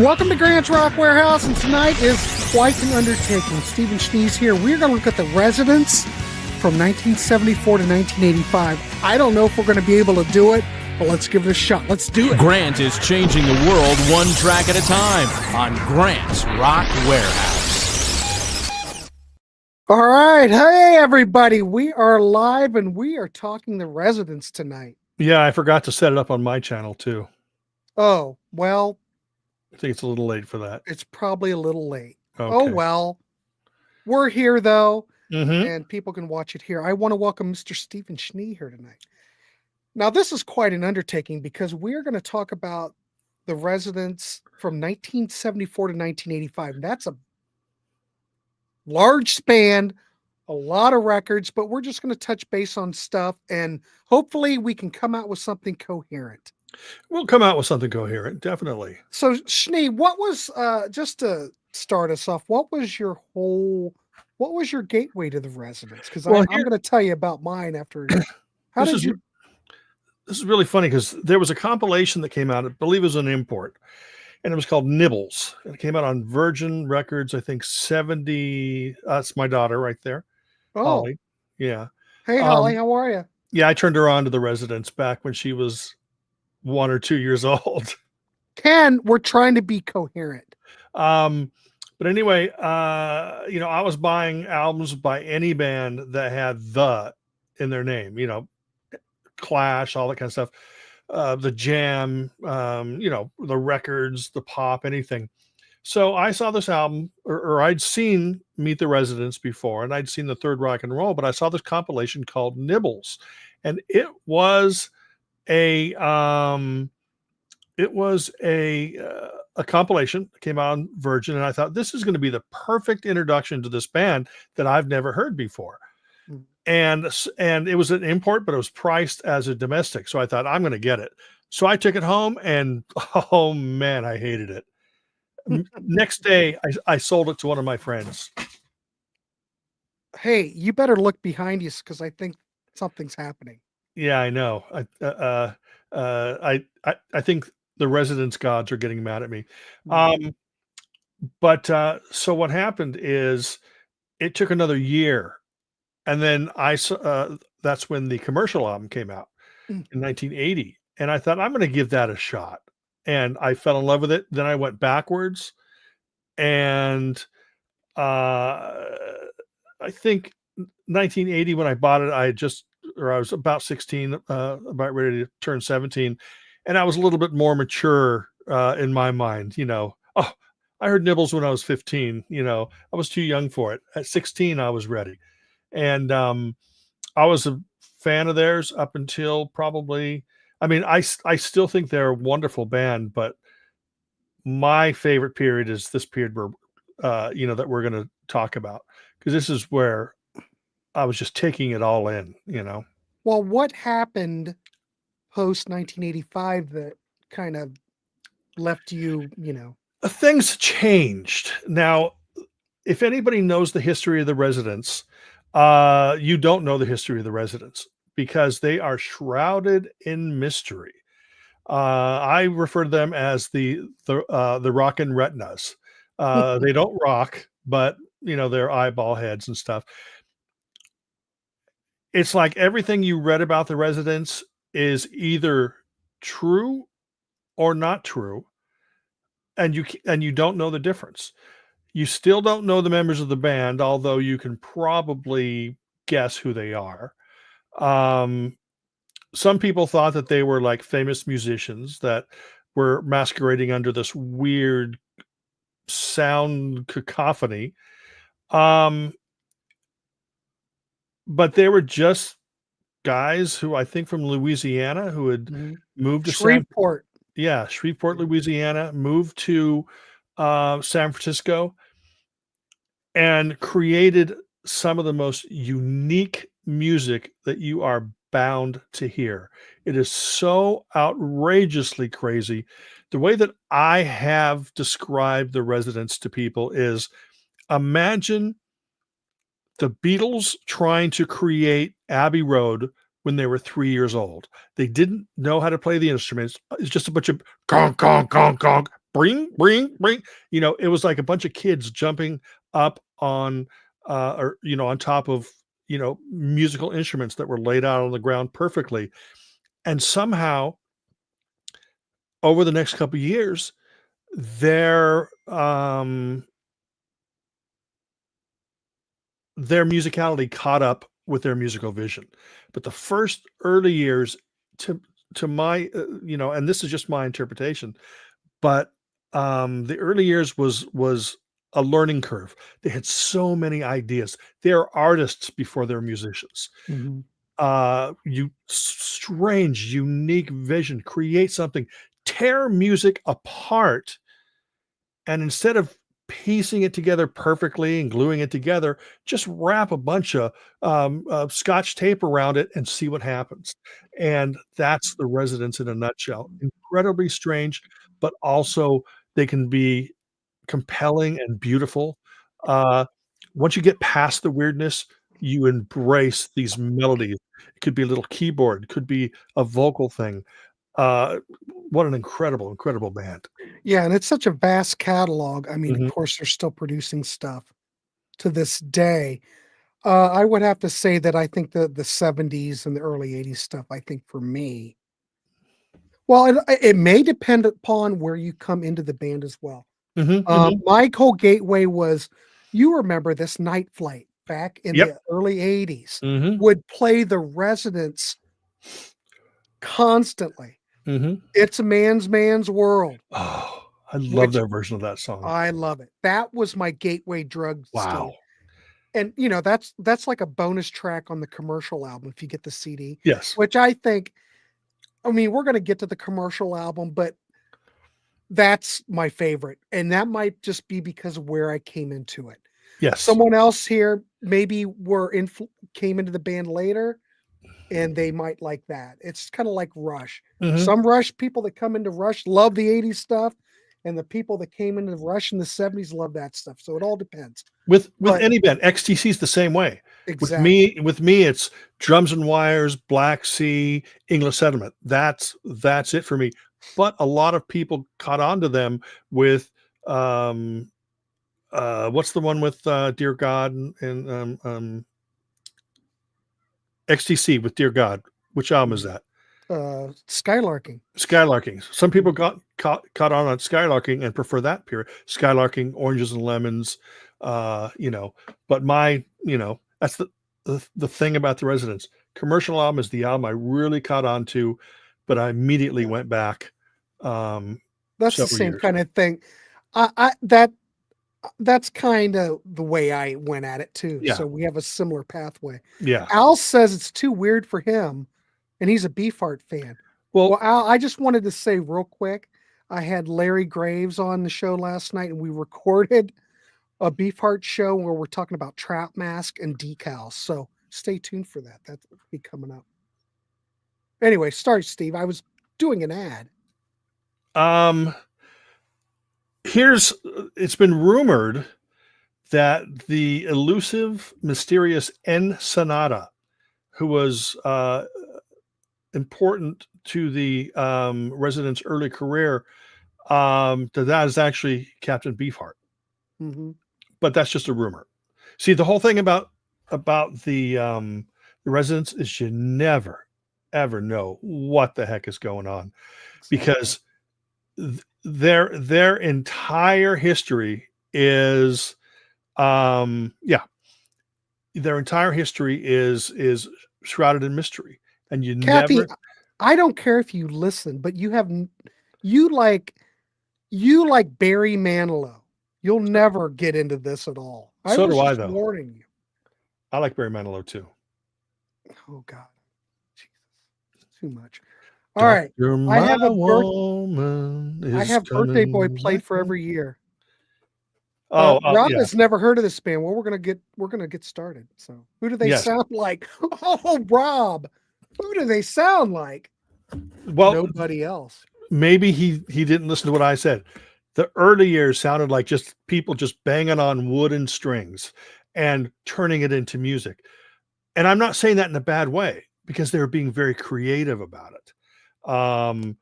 Welcome to Grant's Rock Warehouse, and tonight is quite an undertaking. Stephen Schnee's here. We're going to look at the residents from 1974 to 1985. I don't know if we're going to be able to do it, but let's give it a shot. Let's do it. Grant is changing the world one track at a time on Grant's Rock Warehouse. All right. Hey, everybody. We are live, and we are talking the residents tonight. Yeah, I forgot to set it up on my channel, too. Oh, well. I think it's a little late for that. It's probably a little late. Okay. Oh, well. We're here, though, Mm-hmm. and people can watch it here. I want to welcome Mr. Stephen Schnee here tonight. Now, this is quite an undertaking because we're going to talk about the residents from 1974 to 1985. That's a large span, a lot of records, but we're just going to touch base on stuff, and hopefully we can come out with something coherent. We'll come out with something coherent, definitely. So, Schnee, what was, just to start us off, what was your gateway to the residents? Because I'm going to tell you about mine after. How did you? This is really funny because there was a compilation that came out, I believe it was an import, and it was called Nibbles. And it came out on Virgin Records, I think 70. That's my daughter right there. Oh, Holly. Yeah. Hey, Holly, how are you? Yeah, I turned her on to the residents back when she was 1 or 2 years old. Ken, we're trying to be coherent. But anyway, I was buying albums by any band that had "the" in their name, Clash, all that kind of stuff, the Jam, the records, the pop, anything. So I saw this album, or I'd seen Meet the Residents before, and I'd seen the Third Rock and Roll, but I saw this compilation called Nibbles, and it was a compilation that came out on Virgin, and I thought this is going to be the perfect introduction to this band that I've never heard before. And it was an import, but it was priced as a domestic. So I thought, I'm going to get it. So I took it home, and oh man, I hated it. Next day, I sold it to one of my friends. Hey, you better look behind you because I think something's happening. Yeah, I know. I think the residence gods are getting mad at me. So what happened is it took another year. And then that's when the commercial album came out in 1980. And I thought, I'm going to give that a shot. And I fell in love with it. Then I went backwards. And I think 1980, when I bought it, I was about 16, about ready to turn 17. And I was a little bit more mature in my mind, I heard Nibbles when I was 15, I was too young for it. At 16, I was ready. And I was a fan of theirs up until probably, I still think they're a wonderful band, but my favorite period is this period where, that we're going to talk about, because this is where I was just taking it all in, Well, what happened post 1985 that kind of left you, Things changed. Now, if anybody knows the history of the residents, you don't know the history of the residents because they are shrouded in mystery. I refer to them as the rockin' retinas. They don't rock, but they're eyeball heads and stuff. It's like everything you read about the residents is either true or not true, and you don't know the difference. You still don't know the members of the band, although you can probably guess who they are. Some people thought that they were like famous musicians that were masquerading under this weird sound cacophony. But they were just guys who I think from Louisiana who had moved to Shreveport. Shreveport, Louisiana, moved to San Francisco and created some of the most unique music that you are bound to hear. It is so outrageously crazy. The way that I have described the residents to people is, imagine the Beatles trying to create Abbey Road when they were 3 years old. They didn't know how to play the instruments. It's just a bunch of gong, gong, gong, gong, bring, bring, bring. It was like a bunch of kids jumping up on, or on top of musical instruments that were laid out on the ground perfectly. And somehow, over the next couple of years, their musicality caught up with their musical vision. But the first early years, to my and this is just my interpretation, but the early years was a learning curve. They had so many ideas. They're artists before they're musicians. Mhm. Strange, unique vision, create something, tear music apart, and instead of piecing it together perfectly and gluing it together, just wrap a bunch of scotch tape around it and see what happens. And that's the Residents in a nutshell. Incredibly strange, but also they can be compelling and beautiful. Uh, Once you get past the weirdness, you embrace these melodies. It could be a little keyboard, it could be a vocal thing. Uh, what an incredible, incredible band. Yeah, and it's such a vast catalog. I mean, of Mhm, course, they're still producing stuff to this day. I would have to say that I think the 70s and the early 80s stuff, I think for me, well, it may depend upon where you come into the band as well. mhm, mhm. My whole gateway was, you remember this Night Flight back in Yep. the early 80s Mhm, would play the Residents constantly. mhm. It's a man's world, Oh, I love which their version of that song. I love it. That was my gateway drug, Wow. Steve. And, that's like a bonus track on the commercial album if you get the CD, Yes. which I mean, we're gonna get to the commercial album, but that's my favorite, and that might just be because of where I came into it. Yes. Someone else here maybe came into the band later, and they might like that. It's kinda like Rush. Mhm. Some Rush people that come into Rush love the '80s stuff, and the people that came into Rush in the '70s love that stuff, so it all depends. With But any band, XTC is the same way. exactly. With me, it's Drums and Wires, Black Sea, English Settlement. That's it for me. But a lot of people caught on to them with, um, what's the one with, Dear God and XTC with Dear God. Which album is that? Skylarking. Skylarking. Some people Mhm. got caught on Skylarking and prefer that period. Skylarking, Oranges and Lemons, but that's the thing about the Residents. Commercial album is the album I really caught on to, but I immediately Yeah. went back, um, That's the several same years. kinda thing. That's kinda the way I went at it too, Yeah, so we have a similar pathway. yeah. Al says it's too weird for him, and he's a Beefheart fan. Well, Well, Al, I just wanted to say real quick, I had Larry Graves on the show last night, and we recorded a Beefheart show where we're talking about trap mask and decals, so stay tuned for that. That'll be coming up. Anyway, sorry, Steve, I was doing an ad. um, it's been rumored that the elusive, mysterious N. Sonata, who was, important to the, Residents' early career, that is actually Captain Beefheart, Mhm. but that's just a rumor. See, the whole thing about the Residents is you never, ever know what the heck is going on Exactly. because their entire history is, yeah, their entire history is shrouded in mystery, and you Kathy, never. I don't care if you listen, but you like you like Barry Manilow. You'll never get into this at all. I So was do I, just though. warning you. I like Barry Manilow too. Oh God, Jesus, too much. All right, Doctor, I my have a birth. woman I is have Birthday Boy coming played back for home. every year. Oh, Rob yeah. has never heard of this band. Well, we're gonna get started. So, who do they Yes. sound like? Oh, Rob, who do they sound like? Well, Nobody else. maybe he didn't listen to what I said. The early years sounded like just people just banging on wooden strings and turning it into music. And I'm not saying that in a bad way because they were being very creative about it. Um,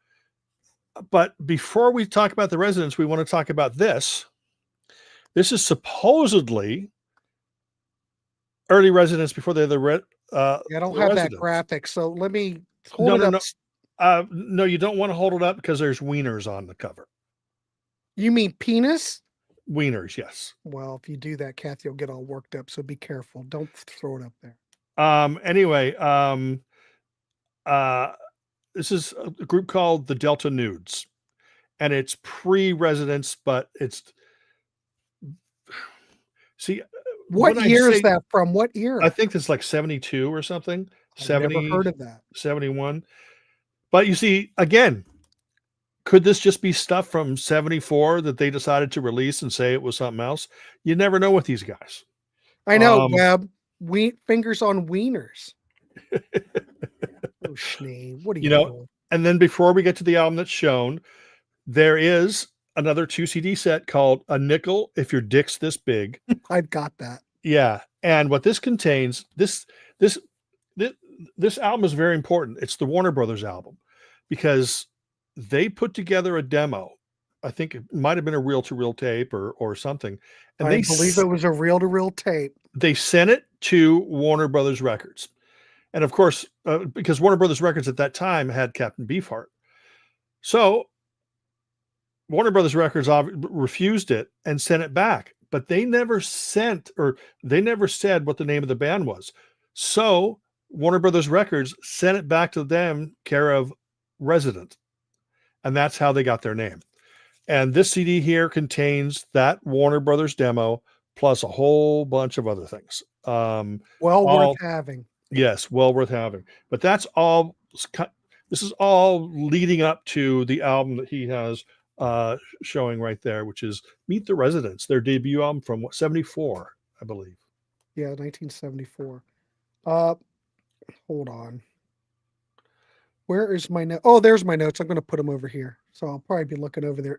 But before we talk about the Residents, we want to talk about this. This is supposedly early Residents before they're Yeah, I don't the have that Residents. graphic, so let me hold No, it no, up. no. No, you don't want to hold it up because there's wieners on the cover. You mean penis? Wieners, yes. Well, if you do that, Kathy will get all worked up, so be careful. Don't throw it up there. Anyway, this is a group called the Delta Nudes, and it's pre-Residents, but it's see What when I year is say that from? What I era? think it's like 72 or something, I've never 70, heard of that. 71. But you see, again, could this just be stuff from 74 that they decided to release and say it was something else? You never know with these guys. I know, Um, Webb. Fingers on wieners. Oh, Schnee, what are you you know, doing? and then before we get to the album that's shown, there is another 2 CD set called A Nickel If Your Dick's This Big. I've got that. Yeah, and what this contains, this this this album is very important. It's the Warner Brothers album because they put together a demo. I think it might have been a reel-to-reel tape or something, and I believe it was a reel-to-reel tape. they sent it to Warner Brothers Records, and of course, because Warner Brothers Records at that time had Captain Beefheart, so Warner Brothers Records refused it and sent it back, but they never sent or they never said what the name of the band was. So Warner Brothers Records sent it back to them, care of Resident, and that's how they got their name. And this CD here contains that Warner Brothers demo plus a whole bunch of other things. Well All worth having. yes, well worth having. But that's all. This is all leading up to the album that he has showing right there, which is Meet the Residents, their debut album from 74, I believe. Yeah, 1974. Hold on. Where is my note? Oh, there's my notes. I'm going to put them over here. So I'll probably be looking over there.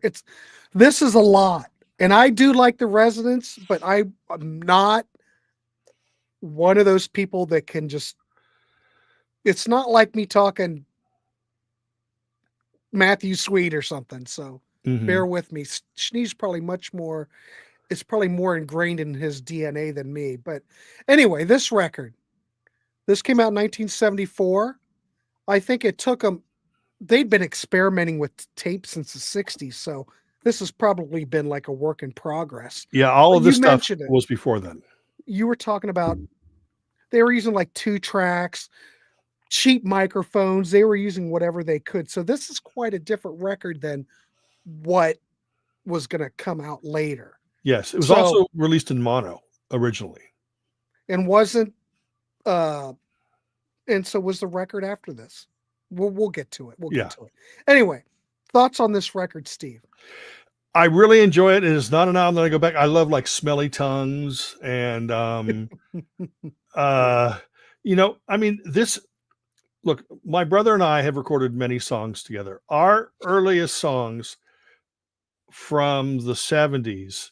This is a lot. And I do like the Residents, but I'm not one of those people that can just, it's not like me talking Matthew Sweet or something. So bear with me. Schnee's probably it's probably more ingrained in his DNA than me. But anyway, this came out in 1974. I think it took them, they'd been experimenting with tape since the 60s. So this has probably been like a work in progress. Yeah, all of this You stuff mentioned it. was before then. You were talking about, they were using like 2 tracks, cheap microphones. They were using whatever they could. So this is quite a different record than what was going to come out later. Yes, it was also released in mono originally. And wasn't, and so was the record after this. We'll get to it. We'll get to it. Anyway, thoughts on this record, Steve? I really enjoy it. It is not an album that I go back. I love like Smelly Tongues and I mean, look, my brother and I have recorded many songs together. Our earliest songs from the 70s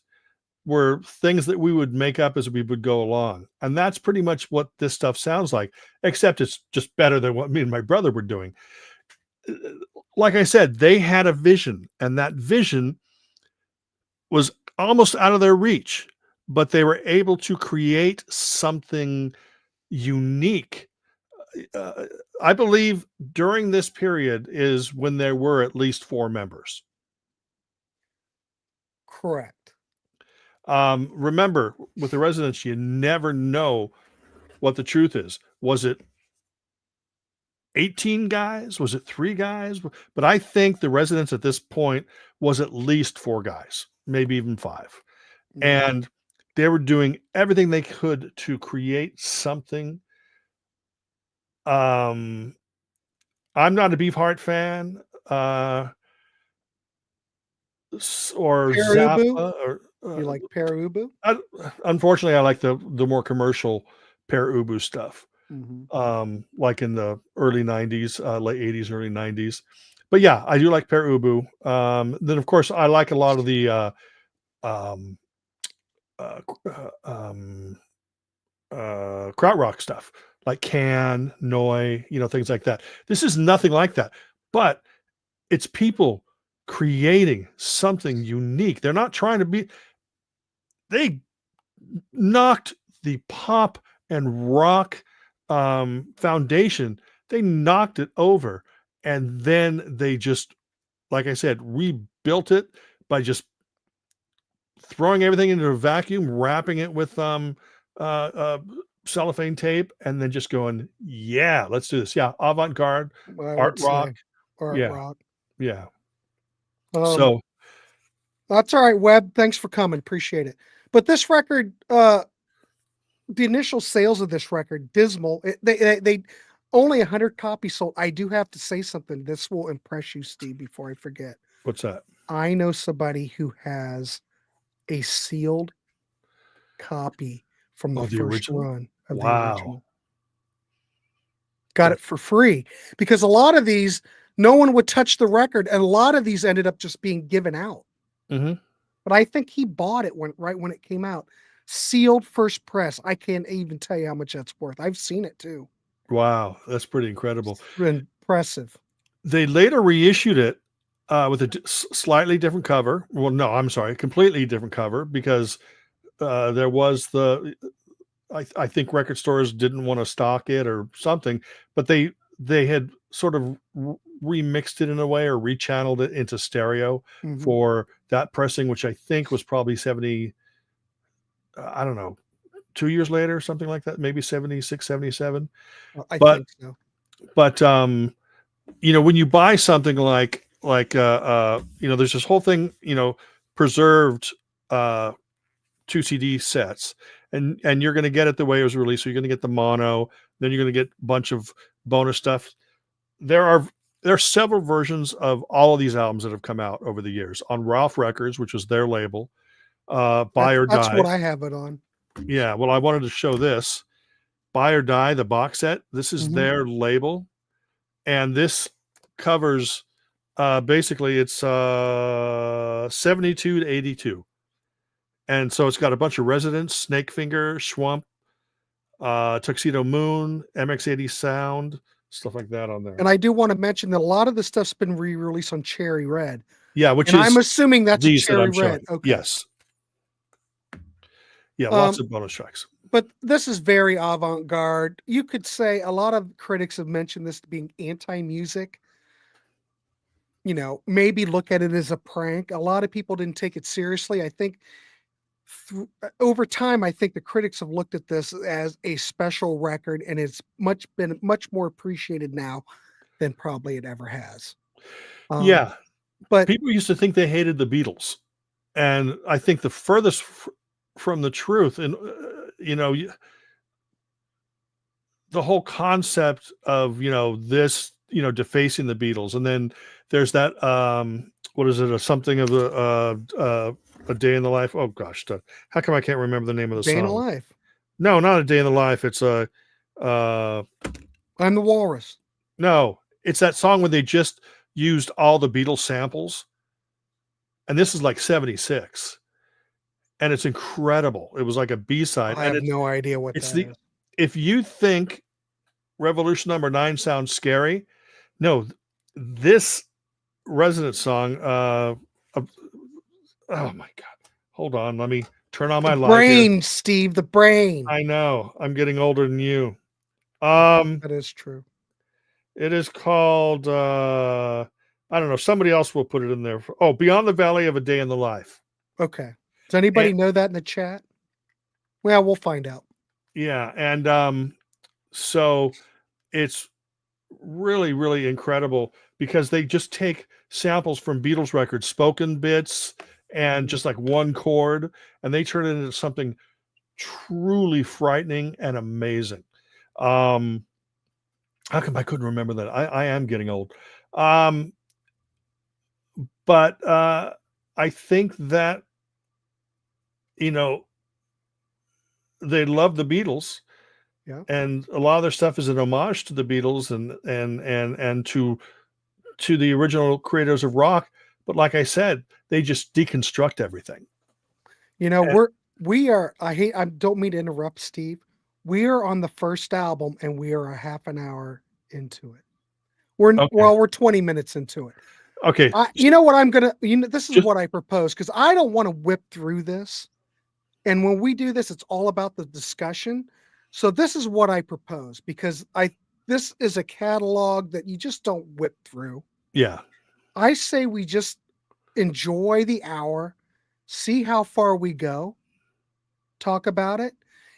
were things that we would make up as we would go along. And that's pretty much what this stuff sounds like, except it's just better than what me and my brother were doing. Like I said, they had a vision, and that vision was almost out of their reach, but they were able to create something unique. I believe during this period is when there were at least 4 members. Correct. Remember, with the Residents, you never know what the truth is. Was it 18 guys? Was it 3 guys? But I think the Residents at this point was at least 4 guys, maybe even 5. And they were doing everything they could to create something. I'm not a Beefheart fan, or Pere Zappa, or you like Pere Ubu? unfortunately, I like the more commercial Pere Ubu stuff, like in the early 90s, late 80s, early 90s. But yeah, I do like Pere Ubu. Then, of course, I like a lot of the krautrock stuff, like Can, Noi, things like that. This is nothing like that, but it's people creating something unique. They're not trying to be, they knocked the pop and rock foundation, they knocked it over. And then they just, like I said, rebuilt it by just throwing everything into a vacuum, wrapping it with cellophane tape, and then just going, yeah, let's do this. Yeah, avant-garde, I art would rock. say art Yeah, rock. yeah. Um, So that's all right, Webb. Thanks for coming. Appreciate it. But this record, the initial sales of this record, dismal. They only 100 copies sold. I do have to say something. This will impress you, Steve, before I forget. what's that? I know somebody who has a sealed copy from the Oh, the first original? run of the Wow. original. Got it for free because a lot of these, no one would touch the record, and a lot of these ended up just being given out. Mm-hmm. But I think he bought it right when it came out. Sealed first press. I can't even tell you how much that's worth. I've seen it too. Wow, that's pretty incredible. Impressive. They later reissued it with a slightly different cover. Well, no, I'm sorry, completely different cover because there was the. I think record stores didn't want to stock it or something, but they had sort of remixed it in a way or rechanneled it into stereo for that pressing, which I think was probably 70. I don't know, 2 years later, something like that, maybe 76, 77. I But think so. but when you buy something like there's this whole thing, preserved 2 CD sets, and you're going to get it the way it was released. So you're going to get the mono, then you're going to get a bunch of bonus stuff. There are several versions of all of these albums that have come out over the years on Ralph Records, which was their label. Buy or That's Die. what I have it on. Yeah, well, I wanted to show this. Buy or Die, the box set. This is their label, and this covers basically it's 72 to 82. And so it's got a bunch of Residents, Snakefinger, Schwump, Tuxedo Moon, MX80 Sound, stuff like that on there. And I do want to mention that a lot of the stuff's been re-released on Cherry Red. Yeah, which and is I'm assuming that's a these that Cherry I'm showing. Red. Okay. Yes. Yeah, lots of bonus tracks. But this is very avant-garde. You could say a lot of critics have mentioned this being anti-music. Maybe look at it as a prank. A lot of people didn't take it seriously. I think over time, I think the critics have looked at this as a special record, and it's been much more appreciated now than probably it ever has. Yeah, but people used to think they hated the Beatles, and I think the furthest from the truth, and the whole concept of this defacing the Beatles, and then there's that what is it, something of a day in the life. Oh gosh, how come I can't remember the name of the Day song? in the Life. No, not A Day in the Life. It's I'm the Walrus. No, it's that song where they just used all the Beatles samples, and this is like 76, and it's incredible. It was like a B-side. I have no idea what that is. If you think Revolution Number 9 sounds scary, no, this Resident song. Oh my God! Hold on, let me turn on my light. Brain, here. Steve, the brain. I know. I'm getting older than you. That is true. It is called. I don't know. Somebody else will put it in there. Beyond the Valley of a Day in the Life. Okay. Does anybody know that in the chat? Well, we'll find out. Yeah, and so it's really, really incredible because they just take samples from Beatles records, spoken bits, and just like one chord, and they turn it into something truly frightening and amazing. How come I couldn't remember that? I am getting old. But I think that they love the Beatles. Yeah. And a lot of their stuff is an homage to the Beatles and to the original creators of rock. But like I said, they just deconstruct everything. I don't mean to interrupt, Steve. We are on the first album and we are a half an hour into it. We're 20 minutes into it. Okay. You know what I'm gonna. This is Just what I propose because I don't want to whip through this. And when we do this, it's all about the discussion. So this is what I propose because this is a catalog that you just don't whip through. yeah. I say we just enjoy the hour, see how far we go, talk about it,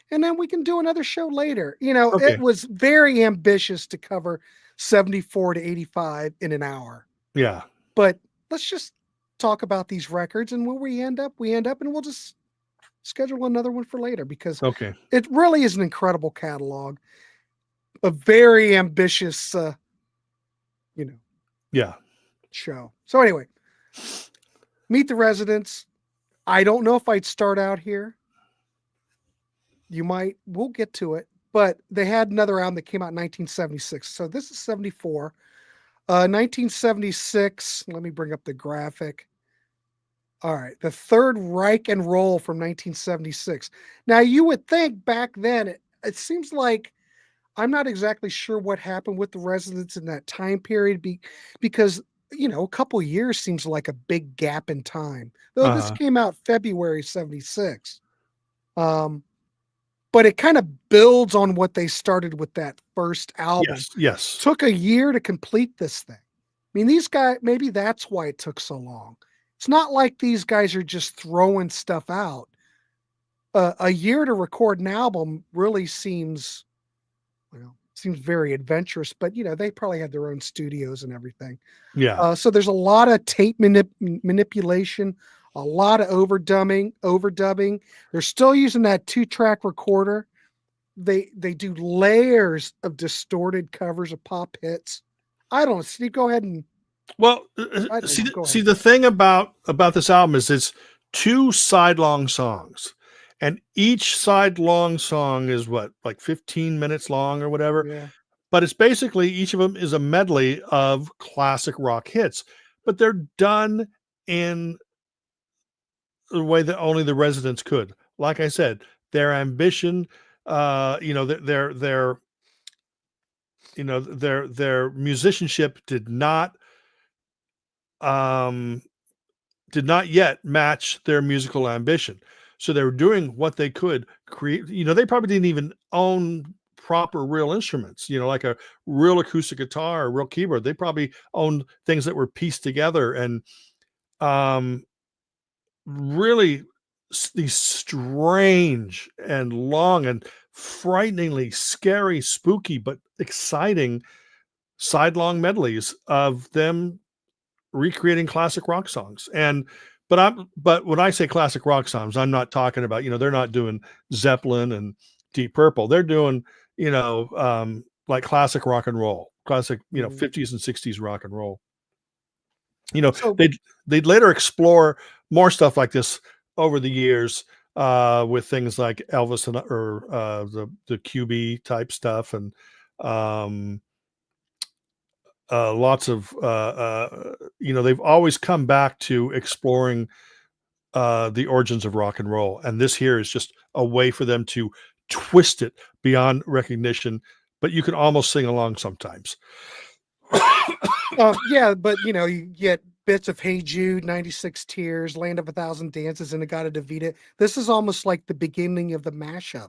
and then we can do another show later. It Okay. was very ambitious to cover 74 to 85 in an hour. Yeah. But let's just talk about these records, and where we end up, and we'll just schedule another one for later because Okay. it really is an incredible catalog, a very ambitious, you know, Yeah. show. So anyway, Meet the Residents. I don't know if I'd start out here. You might. We'll get to it. But they had another album that came out in 1976. So this is 74. 1976. Let me bring up the graphic. All right, the Third Reich and Roll from 1976. Now, you would think back then, it seems like I'm not exactly sure what happened with the Residents in that time period because, a couple of years seems like a big gap in time. Though this Uh-huh. came out February 76. But it kind of builds on what they started with that first album. Yes. Yes. Took a year to complete this thing. I mean, these guys, maybe that's why it took so long. It's not like these guys are just throwing stuff out. A year to record an album really seems very adventurous, but they probably had their own studios and everything. Yeah. So there's a lot of tape manipulation, a lot of overdubbing. They're still using that 2-track recorder. They do layers of distorted covers of pop hits. I don't know. Steve, go ahead and Well, go see, ahead. the thing about this album is it's 2 side-long songs, and each side-long song is what, like 15 minutes long or whatever. Yeah. But it's basically each of them is a medley of classic rock hits, but they're done in the way that only the Residents could. Like I said, their ambition, their musicianship um did not yet match their musical ambition. So they were doing what they could create. They probably didn't even own proper real instruments, like a real acoustic guitar or real keyboard. They probably owned things that were pieced together and really these strange and long and frighteningly scary, spooky, but exciting sidelong medleys of them recreating classic rock songs. But when I say classic rock songs, I'm not talking about, they're not doing Zeppelin and Deep Purple. They're doing, like classic rock and roll, classic, 50s and 60s rock and roll. So They'd later explore more stuff like this over the years with things like Elvis or the QB type stuff and lots of they've always come back to exploring the origins of rock and roll, and this here is just a way for them to twist it beyond recognition, but you can almost sing along sometimes. yeah, but you get bits of Hey Jude, 96 Tears, Land of a Thousand Dances, and Agata Davida. This is almost like the beginning of the mashup.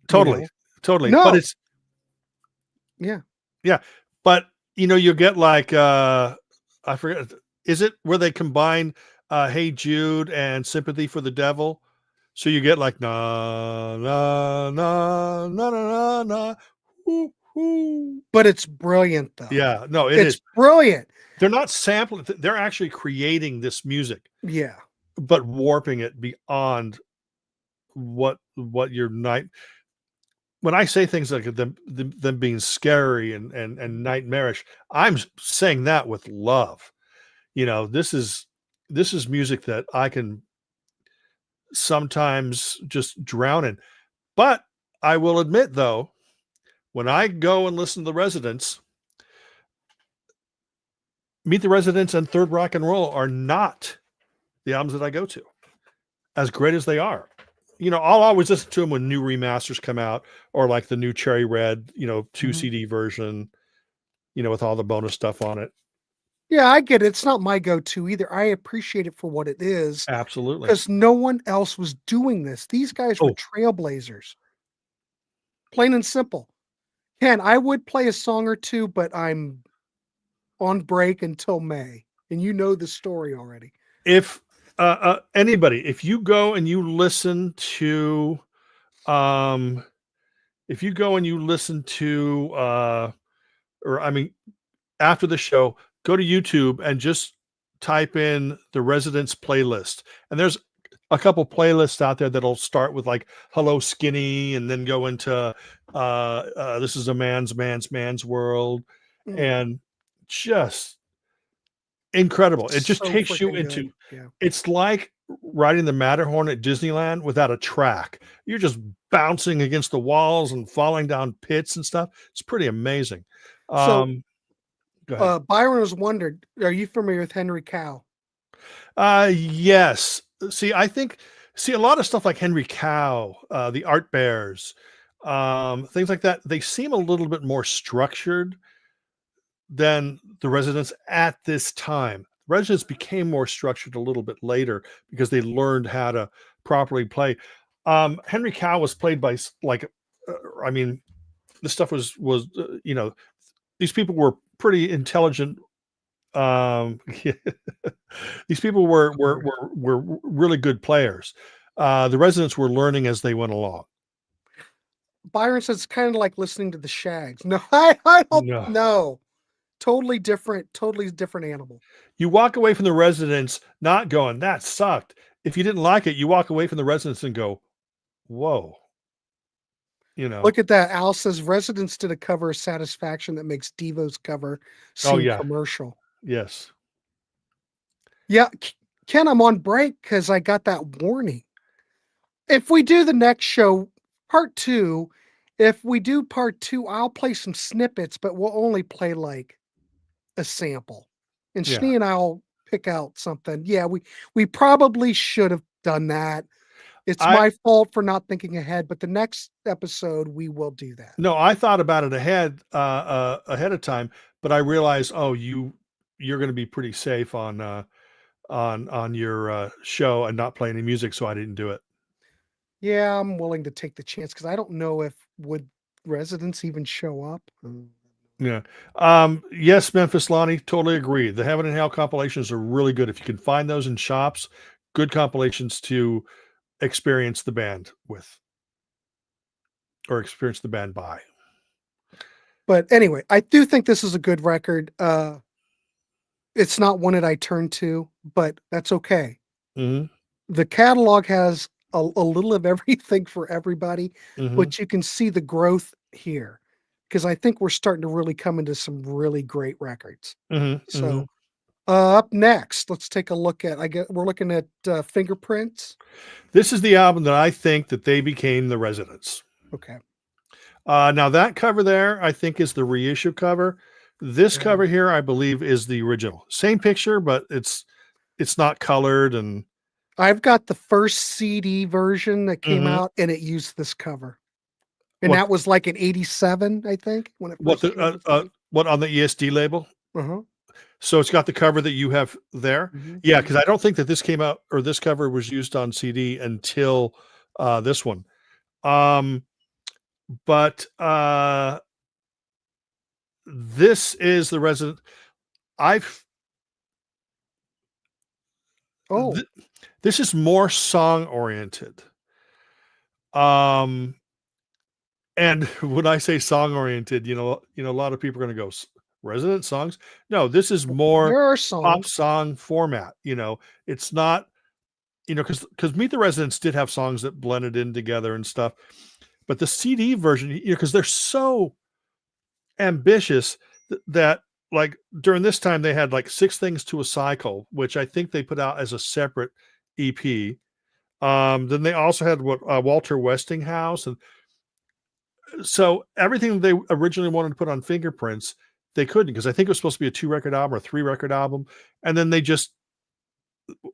Totally. No. But it's Yeah. But you get like I forget, is it where they combine Hey Jude and Sympathy for the Devil? So you get like na na na na na na hoo, hoo. But it's brilliant though. Yeah, no, it's brilliant. They're not sampling, they're actually creating this music. Yeah. But warping it beyond what your night. When I say things like them being scary and nightmarish, I'm saying that with love. This is music that I can sometimes just drown in. But I will admit, though, when I go and listen to the Residents, Meet the Residents and Third Rock and Roll are not the albums that I go to, as great as they are. I'll always listen to them when new remasters come out, or like the new Cherry Red, 2 CD version, with all the bonus stuff on it. Yeah, I get it. It's not my go-to either. I appreciate it for what it is Absolutely. because no one else was doing this. These guys were Oh, trailblazers, plain and simple. Ken, I would play a song or two, but I'm on break until May, and you know the story already. if anybody, if you go and you listen to, um, if you go and you listen to, or I mean, after the show, go to YouTube and just type in the Residents playlist. And there's a couple playlists out there that'll start with like "Hello Skinny" and then go into "This is a man's world," Mm, and just incredible. It just so takes you freaking into. good. Yeah. It's like riding the Matterhorn at Disneyland without a track. You're just bouncing against the walls and falling down pits and stuff. It's pretty amazing. So, Um, Go ahead. Byron was wondered, are you familiar with Henry Cow? Yes. See a lot of stuff like Henry Cow, the Art Bears, things like that. They seem a little bit more structured than the Residents at this time. Residents became more structured a little bit later because they learned how to properly play. Henry Cow was played by I mean, this stuff these people were pretty intelligent. These people were really good players. The Residents were learning as they went along. Byron says it's kind of like listening to the Shags. No, I don't No. know. Totally different animal. You walk away from the Residents not going, "That sucked." If you didn't like it, you walk away from the Residents and go, "Whoa." You know? Look at that. Al says Residents did a cover of Satisfaction that makes Devo's cover Oh, seem yeah. commercial. Yes. Yeah, Ken, I'm on break because I got that warning. If we do the next show, part two, if we do part two, I'll play some snippets, but we'll only play like a sample. And Yeah. Schnee and I'll pick out something. Yeah, we probably should have done that. It's I my fault for not thinking ahead, but the next episode we will do that. No, I thought about it ahead of time, but I realized, oh, you're gonna be pretty safe on your, show and not play any music, so I didn't do it. Yeah, I'm willing to take the chance because I don't know if would residents even show up. Yeah. Yes, Memphis Lonnie, totally agree. The Heaven and Hell compilations are really good. If you can find those in shops, good compilations to experience the band with or experience the band by. But anyway, I do think this is a good record. It's not one that I turn to, but that's okay. Mhm, The catalog has a little of everything for everybody, mhm, but you can see the growth here because I think we're starting to really come into some really great records. mhm, So mhm. up next, let's take a look at. We're looking at Fingerprints. This is the album that I think that they became the Residents. Okay. Now that cover there, I think is the reissue cover. This Yeah. cover here, I believe, is the original. Same picture, but it's not colored and I've got the first CD version that came Mhm. out, and it used this cover. And What that was like in '87, I think, when it what first the came out on CD. what on the ESD label? Uh-huh. So it's got the cover that you have there? Mhm, Yeah, because mhm. I don't think that this came out or this cover was used on CD until, this one. Um, but, this is the Resident I've Oh, th this is more song oriented. Um, and when I say song oriented, a lot of people are gonna go, Resident songs?" No, this is more there are pop songs. song format, it's not, because Meet the Residents did have songs that blended in together and stuff, but the CD version, because they're so ambitious that like during this time they had like Six Things to a Cycle, which I think they put out as a separate EP. Then they also had Walter Westinghouse, and so everything they originally wanted to put on Fingerprints, they couldn't because I think it was supposed to be a 2 record album or 3 record album, and then they just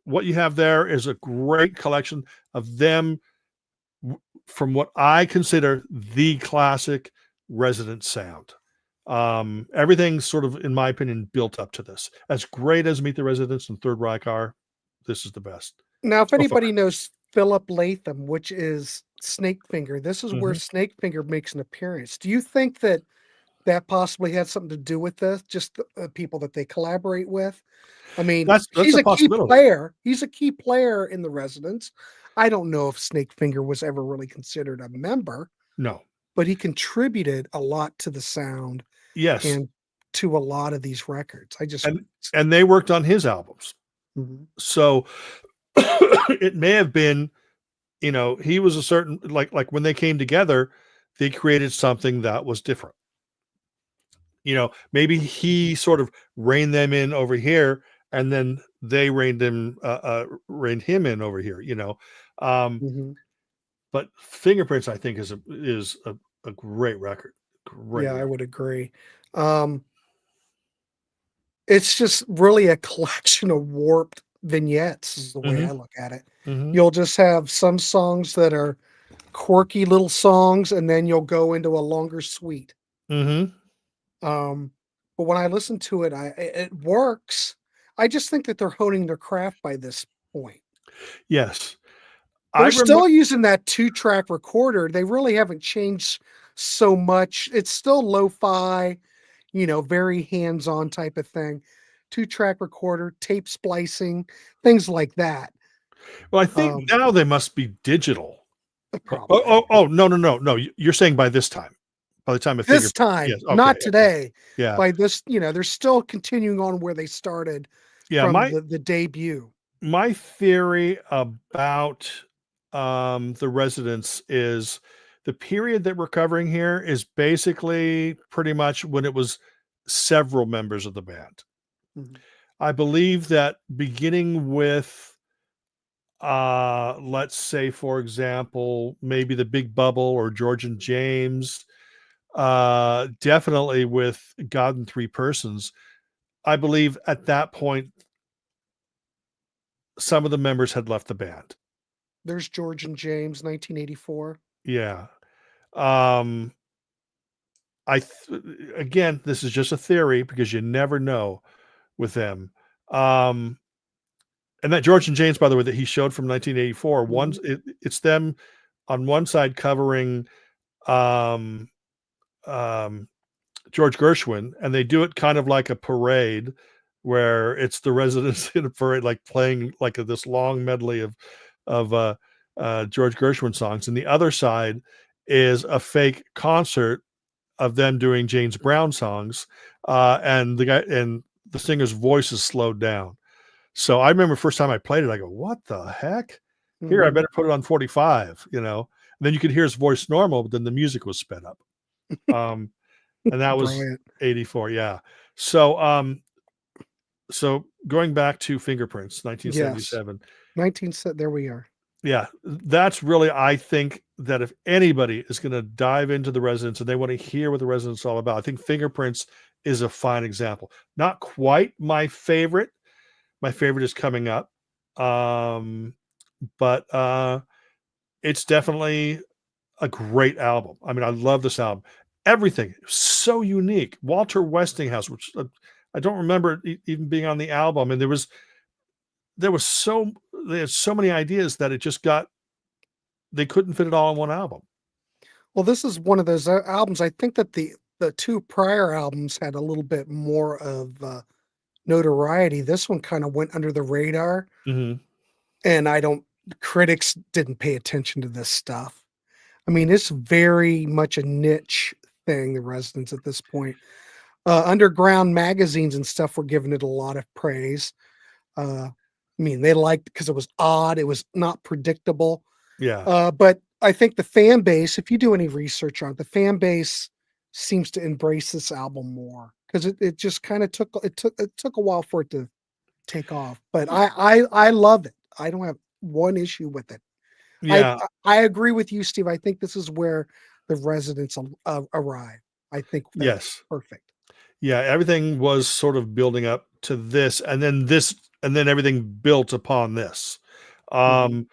what you have there is a great collection of them from what I consider the classic Resident sound. Everything's sort of, in my opinion, built up to this. As great as Meet the Residents and Third Reich are, this is the best Now, if so far. anybody knows Philip Latham, which is Snakefinger, this is where Mhm. Snakefinger makes an appearance. Do you think that that possibly had something to do with this? Just the people that they collaborate with? I mean, That's he's a a key possibility. player. He's a key player in the Residents. I don't know if Snakefinger was ever really considered a member, No. but he contributed a lot to the sound Yes. and to a lot of these records. I just And they worked on his albums. Mhm. So it may have been, he was a certain, like when they came together, they created something that was different. Maybe he sort of reined them in over here, and then they reined him in over here. Um, Mhm. but Fingerprints, I think, is a great record. Great Yeah, I record. would agree. Um, it's just really a collection of warped vignettes is the way Hmm. I look at it. Hmm. You'll just have some songs that are quirky little songs, and then you'll go into a longer suite. Hmm. Um, but when I listen to it, it works. I just think that they're honing their craft by this point. Yes, I They're remember. still using that 2-track recorder. They really haven't changed so much. It's still lo-fi, very hands-on type of thing. 2-track recorder, tape splicing, things like that. Well, I think Um, now they must be digital. Probably. No, no, no, no. You're saying by this time, by the time of This Fingerprint. time, Yes. Okay. not Okay. today. Yeah. By this, they're still continuing on where they started Yeah. from My the debut. my theory about the Residents is the period that we're covering here is basically pretty much when it was several members of the band. Mhm. I believe that beginning with let's say, for example, maybe the Big Bubble or George and James, definitely with God in Three Persons. I believe at that point some of the members had left the band. There's George and James, 1984. Yeah. Um, again, this is just a theory because you never know with them. Um, and that George and James, by the way, that he showed from 1984, Mhm. it's them on one side covering um, um, George Gershwin, and they do it kind of like a parade where it's the residents in a parade, like playing like this long medley of George Gershwin songs, and the other side is a fake concert of them doing James Brown songs, and the singer's voice is slowed down. So I remember first time I played it, I go, "What the heck? Here, I Mhm. better put it on 45." And then you could hear his voice normal, but then the music was sped up. Um, and that was Brilliant. 84, yeah. So going back to Fingerprints, Yes. 1977. 19 there we are. Yeah, that's really, I think that if anybody is gonna dive into the Residents and they wanna hear what the Residents are all about, I think Fingerprints is a fine example. Not quite my favorite. My favorite is coming up. Um, but it's definitely a great album. I mean, I love this album. Everything so unique. Walter Westinghouse, which I don't remember even being on the album, and there was so they had so many ideas that it just got they couldn't fit it all in one album. Well, this is one of those albums. I think that the two prior albums had a little bit more of notoriety. This one kind of went under the radar, Mhm. and I don't. Critics didn't pay attention to this stuff. I mean, it's very much a niche thing. The Residents at this point, underground magazines and stuff were giving it a lot of praise. I mean, they liked because it was odd. It was not predictable. Yeah. But I think the fan base, if you do any research on it, the fan base seems to embrace this album more because it just kind of took a while for it to take off. But I love it. I don't have one issue with it. I Yeah. I agree with you, Steve. I think this is where the Residents arrive. I think that it's Yes. perfect. Yeah, everything was sort of building up to this, and then everything built upon this. Mhm. Um,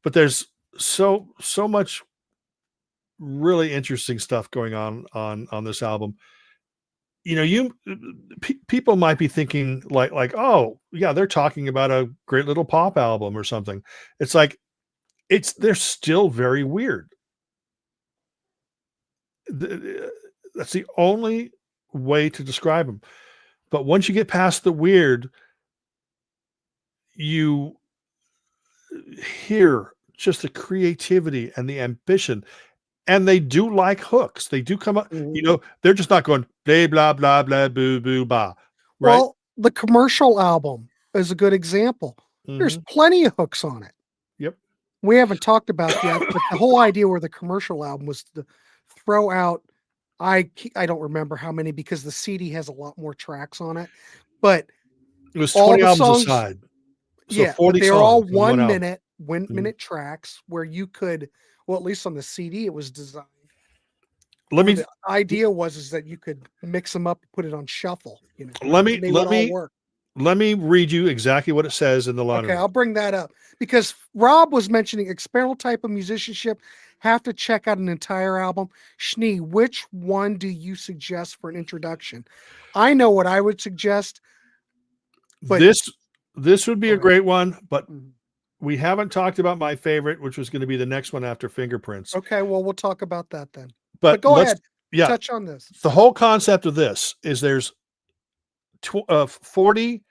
but there's so much really interesting stuff going on this album. people might be thinking like, oh yeah, they're talking about a great little pop album or something. It's like they're still very weird. That's the only way to describe them. But once you get past the weird, you hear just the creativity and the ambition. And they do like hooks. They do come up, they're just not going blah, blah, blah, blah, boo, boo, bah. Right? Well, the commercial album is a good example. There's plenty of hooks on it. Yep. We haven't talked about yet, but the whole idea where the commercial album was to throw out, I don't remember how many because the CD has a lot more tracks on it, but It was all 20 the albums songs, aside. So yeah, 40 but they were all songs in one 1 album. minute, 1 minute tracks where you could, well, at least on the CD, it was designed. The idea is that you could mix them up, put it on shuffle. Let me read you exactly what it says in the line. Okay, I'll bring that up because Rob was mentioning experimental type of musicianship. Have to check out an entire album. Schnee, which one do you suggest for an introduction? I know what I would suggest. But this would be a great one, but we haven't talked about my favorite, which was going to be the next one after Fingerprints. Okay, well, we'll talk about that then. But go ahead. Yeah, touch on this. The whole concept of this is there's 40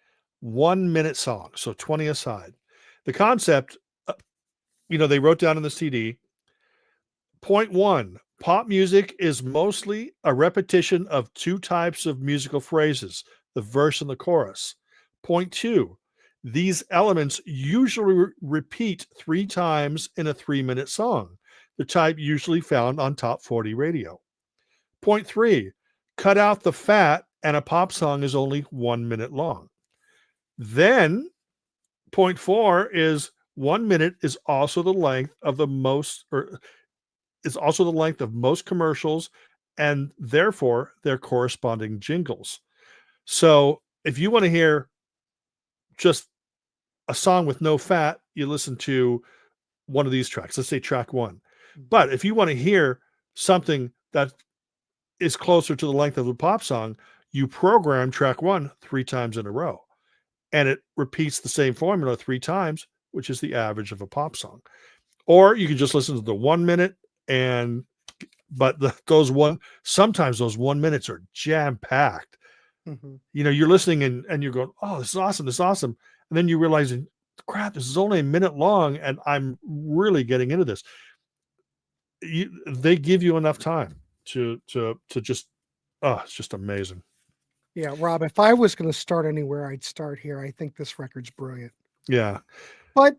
1-minute songs, so 20 aside. The concept, they wrote down in the CD. Point 1, pop music is mostly a repetition of 2 types of musical phrases, the verse and the chorus. Point 2, these elements usually repeat 3 times in a 3-minute song, the type usually found on top 40 radio. Point 3, cut out the fat and a pop song is only 1 minute long. Then point 4 is 1 minute is also the length of most commercials and therefore their corresponding jingles. So if you want to hear just a song with no fat, you listen to one of these tracks. Let's say track 1. But if you want to hear something that is closer to the length of the pop song, you program track 1 3 times in a row. And it repeats the same formula 3 times, which is the average of a pop song. Or you can just listen to the 1 minute sometimes those 1 minutes are jam-packed. You're listening and you're going, oh, this is awesome. This is awesome. And then you realize, crap, this is only a minute long and I'm really getting into this. They give you enough time to just, it's just amazing. Yeah, Rob, if I was going to start anywhere, I'd start here. I think this record's brilliant. Yeah. But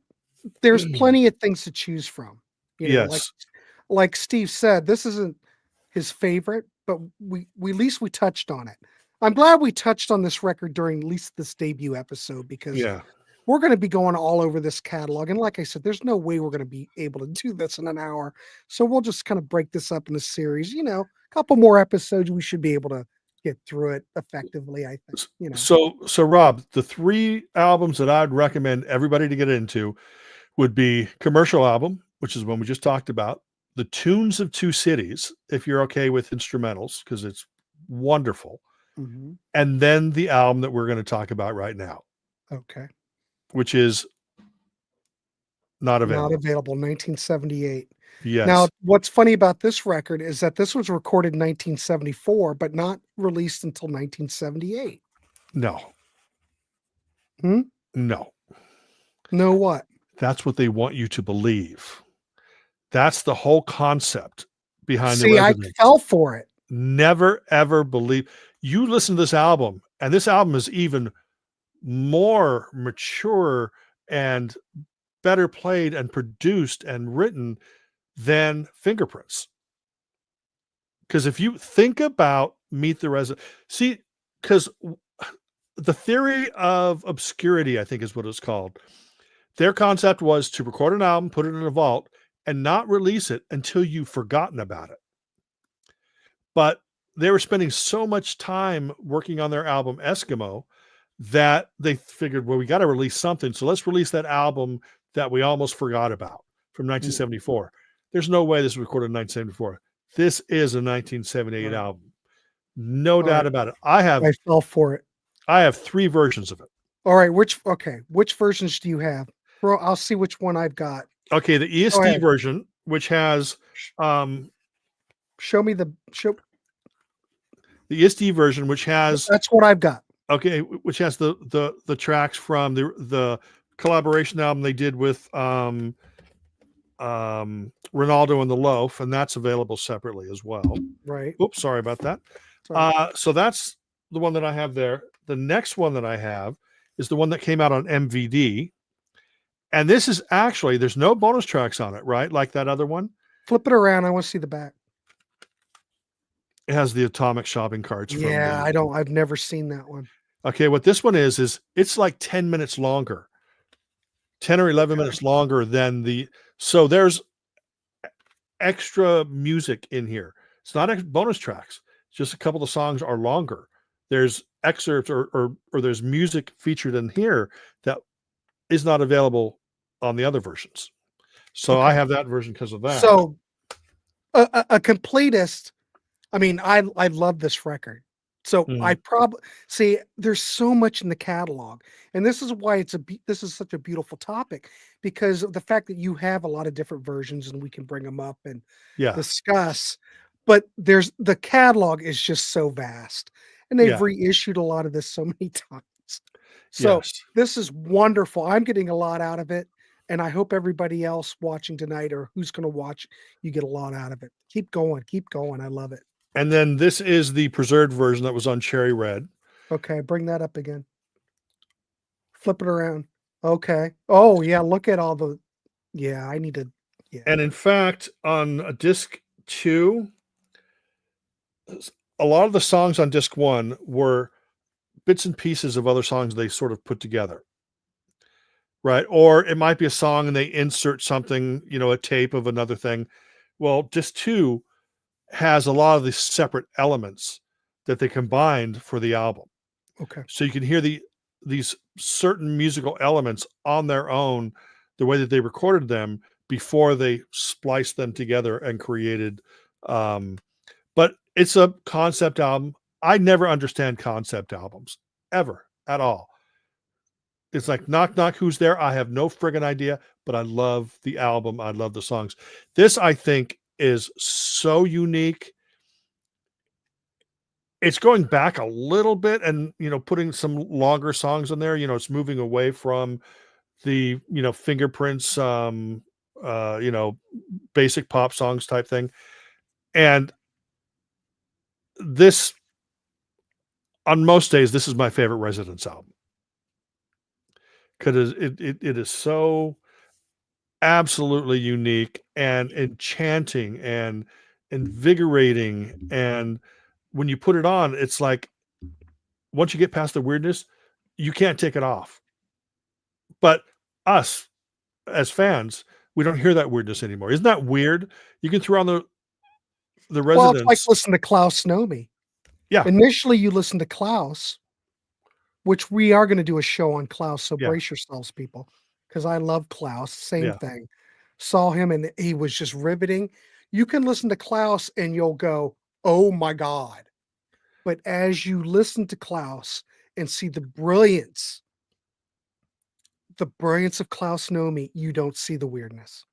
there's plenty of things to choose from. Yes. Like Steve said, this isn't his favorite, but we at least we touched on it. I'm glad we touched on this record during at least this debut episode because we're going to be going all over this catalog. And like I said, there's no way we're going to be able to do this in an hour. So we'll just kind of break this up in a series. A couple more episodes, we should be able to get through it effectively, I think. So Rob, the 3 albums that I'd recommend everybody to get into would be Commercial Album, which is one we just talked about, The Tunes of 2 Cities, if you're okay with instrumentals, because it's wonderful. And then the album that we're going to talk about right now. Okay. Which is not available. Not available, 1978. Yes. Now, what's funny about this record is that this was recorded in 1974, but not released until 1978. No. No. No what? That's what they want you to believe. That's the whole concept behind the See, I Residents. fell for it. Never, ever believe. You listen to this album, and this album is even more mature and better played and produced and written than Fingerprints. Because if you think about Meet the Resident, because the theory of obscurity, I think is what it's called. Their concept was to record an album, put it in a vault, and not release it until you've forgotten about it. But they were spending so much time working on their album Eskimo that they figured, well, we got to release something. So let's release that album that we almost forgot about from 1974. There's no way this was recorded in 1974. This is a 1978 album. No All doubt right. about it. I fell for it. I have 3 versions of it. All right. Which versions do you have? Bro, I'll see which one I've got. Okay, the Go ESD ahead. version, which has Show me the show. the ESD version, which has That's what I've got. okay, which has the tracks from the collaboration album they did with Ronaldo and the Loaf, and that's available separately as well. Right. Oops, sorry about that. Sorry. So that's the one that I have there. The next one that I have is the one that came out on MVD. And this is actually, there's no bonus tracks on it, right? Like that other one. Flip it around. I want to see the back. It has the atomic shopping carts. Yeah, I've never seen that one. Okay, what this one is it's like 10 minutes longer. 10 or 11 minutes longer than so there's extra music in here. It's not bonus tracks. It's just a couple of songs are longer. There's excerpts or there's music featured in here that is not available on the other versions. So I have that version because of that. So a completist, I mean, I love this record. So I probably see there's so much in the catalog, and this is why this is such a beautiful topic, because of the fact that you have a lot of different versions and we can bring them up and discuss. But the catalog is just so vast, and they've reissued a lot of this so many times. So this is wonderful. I'm getting a lot out of it, and I hope everybody else watching tonight or who's going to watch, you get a lot out of it. Keep going. I love it. And then this is the preserved version that was on Cherry Red. Okay, bring that up again. Flip it around. Okay. Oh, yeah, look at all the I need to And in fact, on disc 2, a lot of the songs on disc 1 were bits and pieces of other songs they sort of put together. Right? Or it might be a song and they insert something, a tape of another thing. Well, disc 2 has a lot of these separate elements that they combined for the album. Okay. So you can hear these certain musical elements on their own, the way that they recorded them before they spliced them together and created. But it's a concept album. I never understand concept albums ever at all. It's like knock, knock, who's there? I have no friggin' idea, but I love the album. I love the songs. This, I think, is so unique. It's going back a little bit and, putting some longer songs in there. It's moving away from the, fingerprints, basic pop songs type thing. And this, on most days, this is my favorite Residents album. Because it is so absolutely unique and enchanting and invigorating. And when you put it on, it's like once you get past the weirdness, you can't take it off. But us as fans, we don't hear that weirdness anymore. Isn't that weird? You can throw on the Residents. Well, it's like listen to Klaus Nomi. Yeah. Initially, you listen to Klaus, which we are going to do a show on Klaus. So brace yourselves, people, because I love Klaus. Same thing. Saw him and he was just riveting. You can listen to Klaus and you'll go, oh my God. But as you listen to Klaus and see the brilliance of Klaus Nomi, you don't see the weirdness.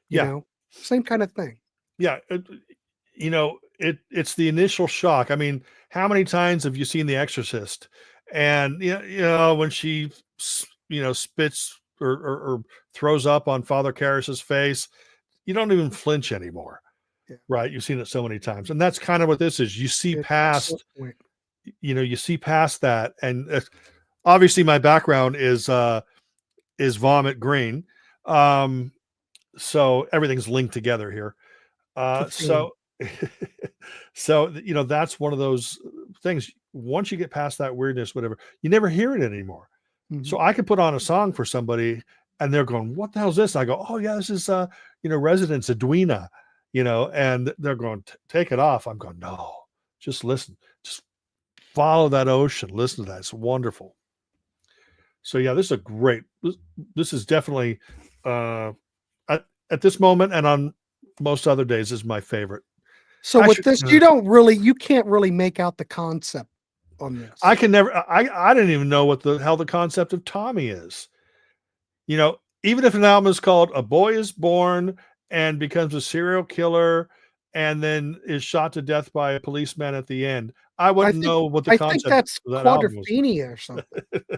You know, same kind of thing. Yeah. It's the initial shock. I mean, how many times have you seen The Exorcist? And, when she, spits or throws up on Father Karras's face, you don't even flinch anymore. Right. You've seen it so many times. And that's kind of what this is. You see past, you see past that. And obviously my background is vomit green. So everything's linked together here. So that's one of those things. Once you get past that weirdness, whatever, you never hear it anymore. Mm-hmm. So I could put on a song for somebody and they're going, what the hell is this? I go, oh yeah, this is, Residents, Edwina, and they're going, take it off. I'm going, no, just listen, just follow that ocean. Listen to that. It's wonderful. So yeah, this is definitely, at this moment and on most other days is my favorite. So with Actually, this, you can't really make out the concept on this. I can never. I didn't even know what the hell the concept of Tommy is. You know, even if an album is called "A Boy Is Born" and becomes a serial killer, and then is shot to death by a policeman at the end, I I wouldn't think know what the I think concept that's of that album was. quadrophenia or something.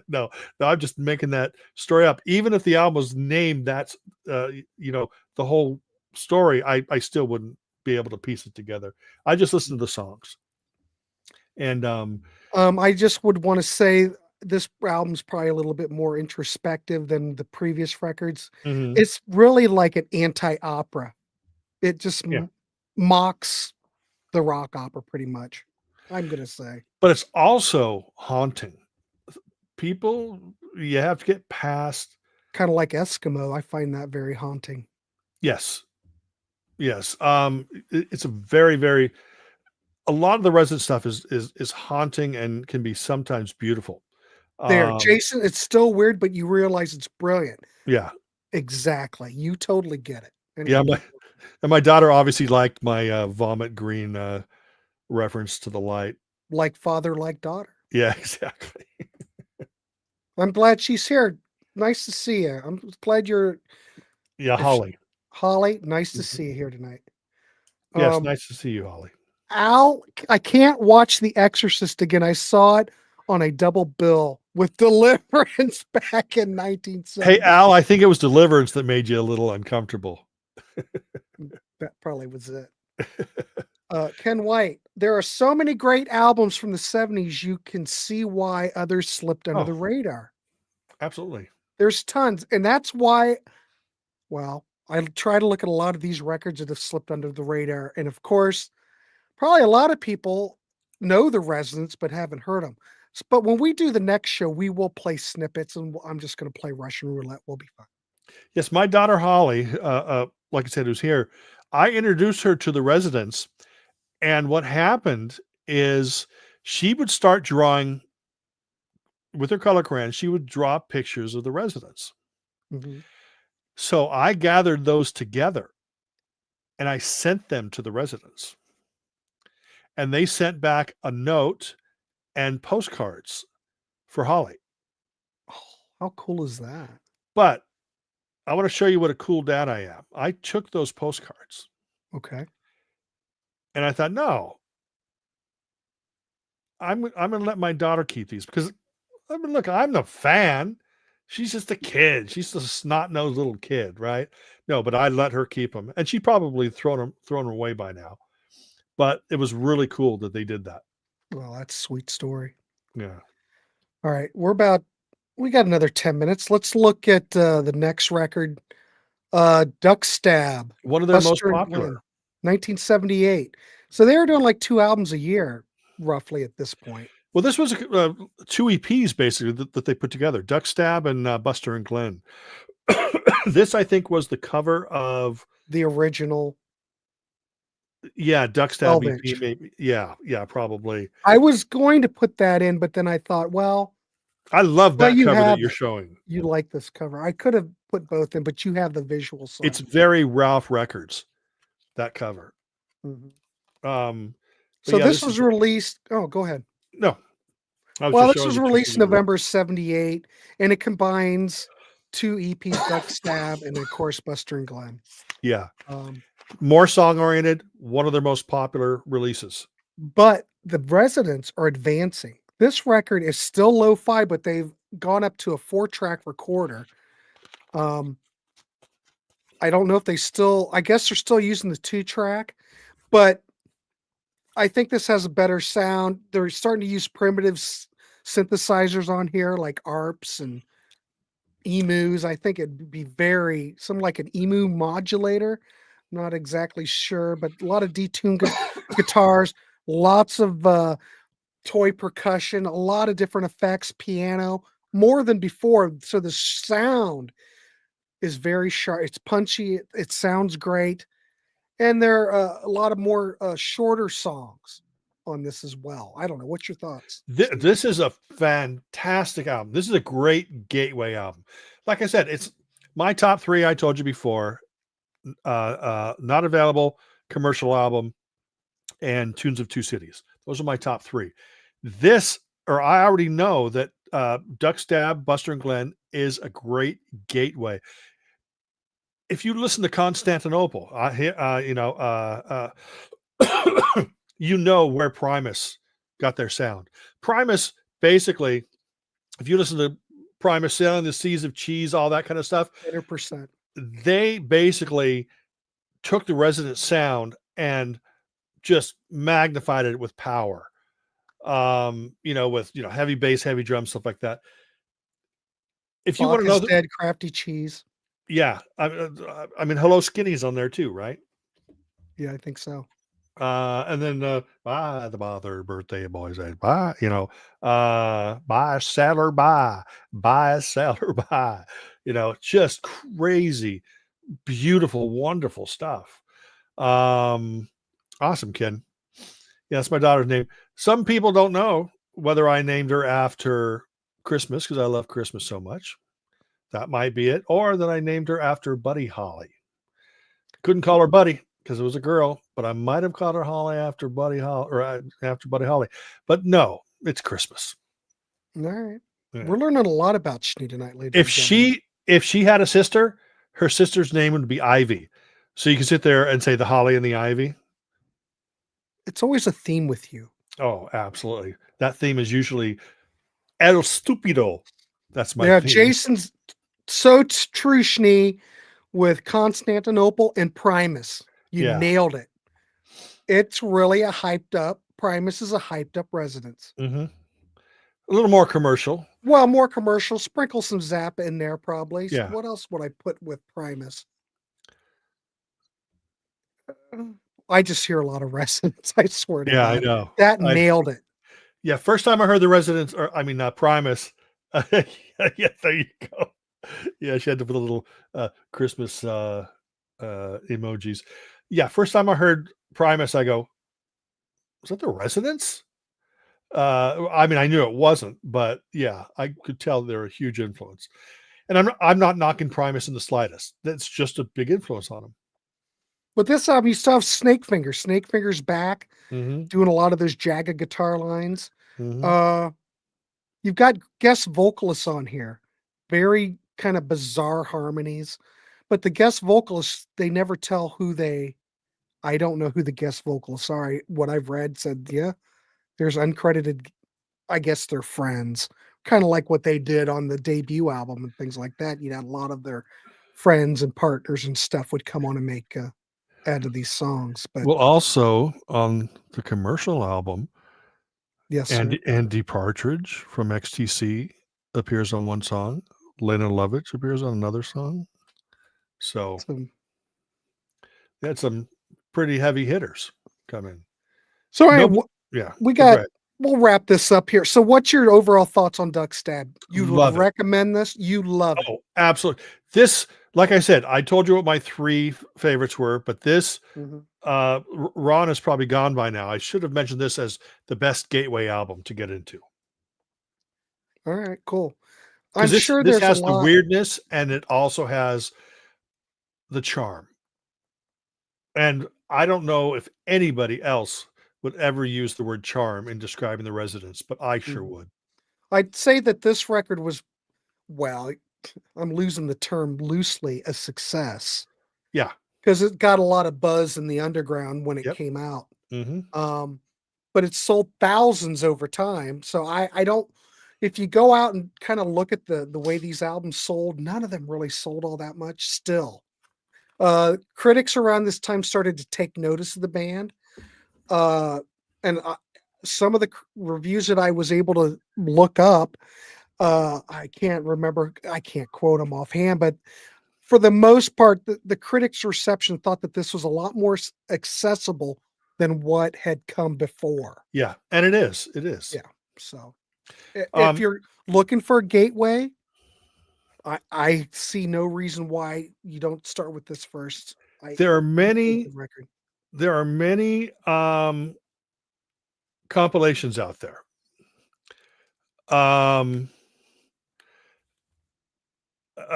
No, no, I'm just making that story up. Even if the album was named that's you know, the whole story, I still wouldn't be able to piece it together. I just listen to the songs. And I just would want to say this album's probably a little bit more introspective than the previous records. mhm, It's really like an anti-opera. It just yeah, mocks the rock opera pretty much. I'm gonna say but it's also haunting. People, you have to get past. kind of like Eskimo. I find that very haunting. Yes, yes. It's a very, very. A lot of the resident stuff is haunting and can be sometimes beautiful. There, Um, Jason. It's still weird, but you realize it's brilliant. yeah, Exactly. You totally get it. yeah. Anyway, My daughter obviously liked my vomit green reference to the light. like father, like daughter. Yeah, exactly. I'm glad she's here. Nice to see you. I'm glad you're Yeah, if Holly. Holly, nice to Mhm. see you here tonight. Yes, Um, nice to see you, Holly. Al, I can't watch The Exorcist again. I saw it on a double bill with Deliverance back in Hey, 1970. Al, I think it was Deliverance that made you a little uncomfortable. That probably was it. Ken White, there are so many great albums from the 70s, you can see why others slipped under Oh, the radar. absolutely. There's tons. And that's why, well, I try to look at a lot of these records that have slipped under the radar. And of course, probably a lot of people know the Residents but haven't heard them. But when we do the next show, we will play snippets, and I'm just going to play Russian roulette. We'll be fine. Yes, my daughter Holly, like I said, who's here. I introduced her to the Residents, and what happened is she would start drawing with her color crayon. She would draw pictures of the Residents. Mhm. So I gathered those together and I sent them to the Residents, and they sent back a note and postcards for Holly. Oh, how cool is that? But I want to show you what a cool dad I am. I took those postcards Okay. and I thought, no, I'm gonna let my daughter keep these because I mean, look, I'm the fan. She's just a kid. She's a snot-nosed little kid, right? No, but I let her keep them, and she probably thrown them away by now. But it was really cool that they did that. Well, that's a sweet story. Yeah. All right. We got another 10 minutes. Let's look at the next record. Duck Stab, One of their most Buster and popular. Glenn, 1978. So they were doing like 2 albums a year, roughly at this point. Well, this was 2 EPs basically that they put together, Duck Stab and Buster and Glenn. This, I think, was the cover of The original Duck Stab 12 EP, inch. maybe. Yeah, probably. I was going to put that in, but then I thought, I love well, that you cover that have you're it. showing. You like this cover. I could have put both in, but you have the visual It's side. very Ralph Records, that cover. Mhm. But So yeah, this this is was released. Oh, go ahead. no, I was Well, just this showing was you pictures released of the November 78, and it combines 2 EPs, Duck Stab, and of course, Buster and Glenn. yeah, Um, more song-oriented, one of their most popular releases. but the Residents are advancing. This record is still lo-fi, but they've gone up to a 4-track recorder. Um, I don't know if I guess they're still using the 2-track, but I think this has a better sound. They're starting to use primitive synthesizers on here, like ARPs and emus. I think it'd be something like an emu modulator. Not exactly sure, but a lot of detuned guitars, lots of toy percussion, a lot of different effects, piano, more than before. So the sound is very sharp. It's punchy. It sounds great. And there are a lot of more shorter songs on this as well. I don't know. What's your thoughts, Steve? This is a fantastic album. This is a great gateway album. Like I said, it's my top 3. I told you before. Not available commercial album. and Tunes of Two Cities. Those are my top three. This, or I already know that Duck Stab, Buster and Glenn is a great gateway. If you listen to Constantinople, you know where Primus got their sound. Primus, basically, if you listen to Primus, Sailing the Seas of Cheese, all that kind of stuff, 100%. they basically took the Resident sound and just magnified it with power. With heavy bass, heavy drums, stuff like that. If you want to know, Dead, Crafty Cheese. yeah, I mean, Hello Skinny's on there too, right? Yeah, I think so. And then bye the mother birthday boys, bye, bye sailor, bye sailor, bye, just crazy, beautiful, wonderful stuff. Awesome, Ken. Yeah, that's my daughter's name. Some people don't know whether I named her after Christmas because I love Christmas so much. That might be it. Or that I named her after Buddy Holly. Couldn't call her Buddy because it was a girl, but I might have called her Holly after Buddy Holly or after Buddy Holly. But no, it's Christmas. All right. Yeah. We're learning a lot about Schnee tonight, ladies and gentlemen. If she had a sister, her sister's name would be Ivy. So you can sit there and say the Holly and the Ivy. It's always a theme with you. Oh, absolutely. That theme is usually El Stupido. That's my theme. Jason's so true, Schnee, with Constantinople and Primus. You nailed it. It's really a hyped up. Primus is a hyped up Residence. Mm-hmm. A little more commercial. Well, more commercial. Sprinkle some Zappa in there, probably. Yeah. What else would I put with Primus? I just hear a lot of Residents. I swear to God. I know. That nailed it. Yeah, first time I heard the Residents, Primus. Yeah, there you go. Yeah, she had to put a little Christmas emojis. Yeah, first time I heard Primus, I go, was that the Residents? I mean, I knew it wasn't, but yeah, I could tell they're a huge influence. And I'm not knocking Primus in the slightest. That's just a big influence on them. But this album, you still have Snake Fingers. Snake Fingers back, Mm-hmm. doing a lot of those jagged guitar lines. Mm-hmm. You've got guest vocalists on here. Very kind of bizarre harmonies. But the guest vocalists, they never tell I don't know who the guest vocalists are. What I've read said, yeah, there's uncredited, I guess they're friends. Kind of like what they did on the debut album and things like that. You know, a lot of their friends and partners and stuff would come on and make add to these songs. But well, also on the commercial album, yes, Andy Partridge from XTC appears on one song. Lena Lovitch appears on another song. So they had some pretty heavy hitters come in. So we'll wrap this up here. So what's your overall thoughts on Duck Stab? You would recommend this? You love it. Oh, absolutely. This, like I said, I told you what my three favorites were, but this, Ron is probably gone by now. I should have mentioned this as the best gateway album to get into. All right, cool. I'm sure this has the weirdness and it also has the charm. And I don't know if anybody else would ever use the word charm in describing the Residents, but I sure would. I'd say that this record was, well, I'm losing the term loosely, a success. Yeah. Because it got a lot of buzz in the underground when it came out. Mm-hmm. But it sold thousands over time. So I don't, if you go out and kind of look at the way these albums sold, none of them really sold all that much still. Critics around this time started to take notice of the band. And some of the reviews that I was able to look up, I can't remember, I can't quote them offhand, but for the most part, the critics' reception thought that this was a lot more accessible than what had come before. Yeah, and it is. It is. Yeah. So if you're looking for a gateway, I see no reason why you don't start with this first. There are many compilations out there.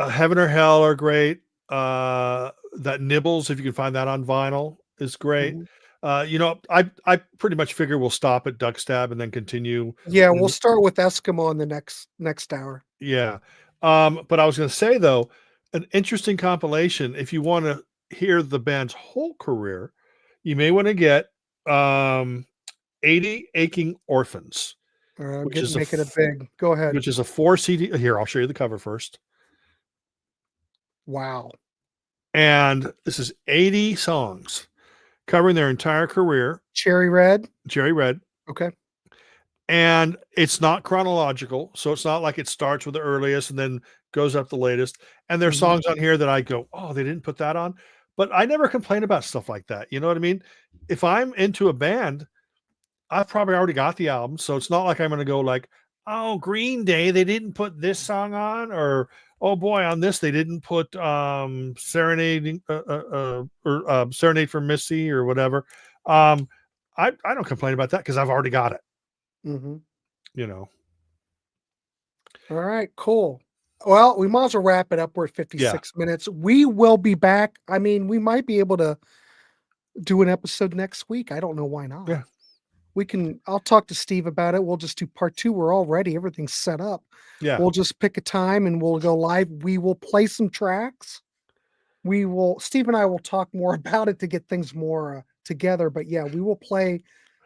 Heaven or Hell are great. That Nibbles, if you can find that on vinyl, is great. I pretty much figure we'll stop at Duck Stab and then continue. Yeah, we'll start with Eskimo in the next hour. Yeah. But I was going to say, though, an interesting compilation, if you want to hear the band's whole career, you may want to get 80 Aching Orphans, which is Making it big. Go ahead. which is a 4 CD. Here, I'll show you the cover first. Wow. And this is 80 songs covering their entire career. Cherry Red. Red. Okay. And it's not chronological, so it's not like it starts with the earliest and then goes up the latest. And there's songs on here that I go, oh, they didn't put that on. But I never complain about stuff like that. You know what I mean? If I'm into a band, I've probably already got the album, so it's not like I'm going to go like, oh, Green Day, they didn't put this song on, or oh boy, on this they didn't put Serenade or Serenade for Missy or whatever. I don't complain about that because I've already got it. You know. All right, cool. Well, we might as well wrap it up. We're at 56 minutes. We will be back. I mean, we might be able to do an episode next week. I don't know why not. Yeah. I'll talk to Steve about it. We'll just do part 2. We're all ready. Everything's set up. Yeah. We'll just pick a time and we'll go live. We will play some tracks. Steve and I will talk more about it to get things more together. But yeah, we will play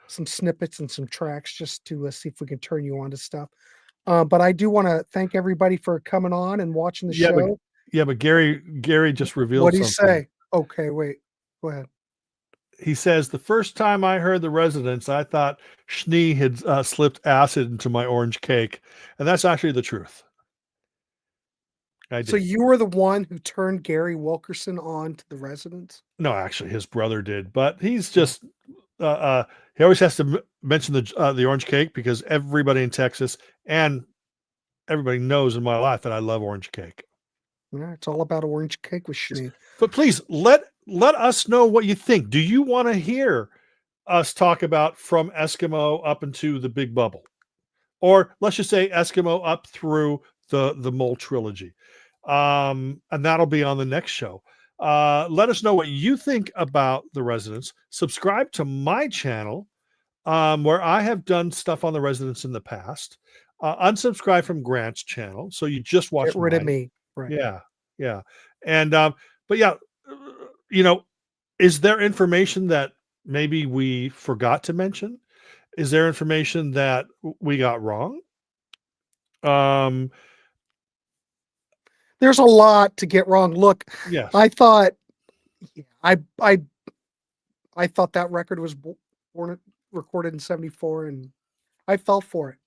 some snippets and some tracks just to see if we can turn you on to stuff. But I do want to thank everybody for coming on and watching the show. But Gary just revealed What do you something. say? Okay, wait. Go ahead. He says, the first time I heard the Residents, I thought Schnee had slipped acid into my orange cake. And that's actually the truth. So you were the one who turned Gary Wilkerson on to the Residents? No, actually, his brother did. But he's just, he always has to mention the orange cake because everybody in Texas and everybody knows in my life that I love orange cake. Yeah, it's all about orange cake with Schnee. But please, let us know what you think. Do you want to hear us talk about from Eskimo up into the Big Bubble? Or let's just say Eskimo up through the Mole trilogy. And that'll be on the next show. Let us know what you think about the Residents. Subscribe to my channel, where I have done stuff on the Residents in the past. Unsubscribe from Grant's channel, so you just watch. Get rid of me. Right. Yeah. And but yeah, is there information that maybe we forgot to mention? Is there information that we got wrong? There's a lot to get wrong. Look, yes. I thought that record was recorded in 74 and I fell for it.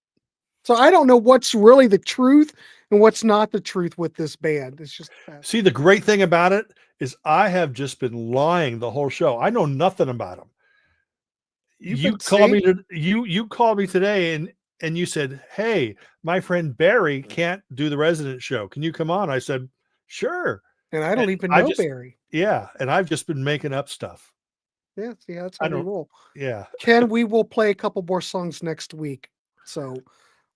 So I don't know what's really the truth and what's not the truth with this band. It's just see, the great thing about it is I have just been lying the whole show. I know nothing about them. You called me today and you said, hey, my friend Barry can't do the Resident show. Can you come on? I said, sure. And I don't even know Barry. Yeah. And I've just been making up stuff. Yeah. See, that's how we roll. Yeah. Ken, we will play a couple more songs next week. So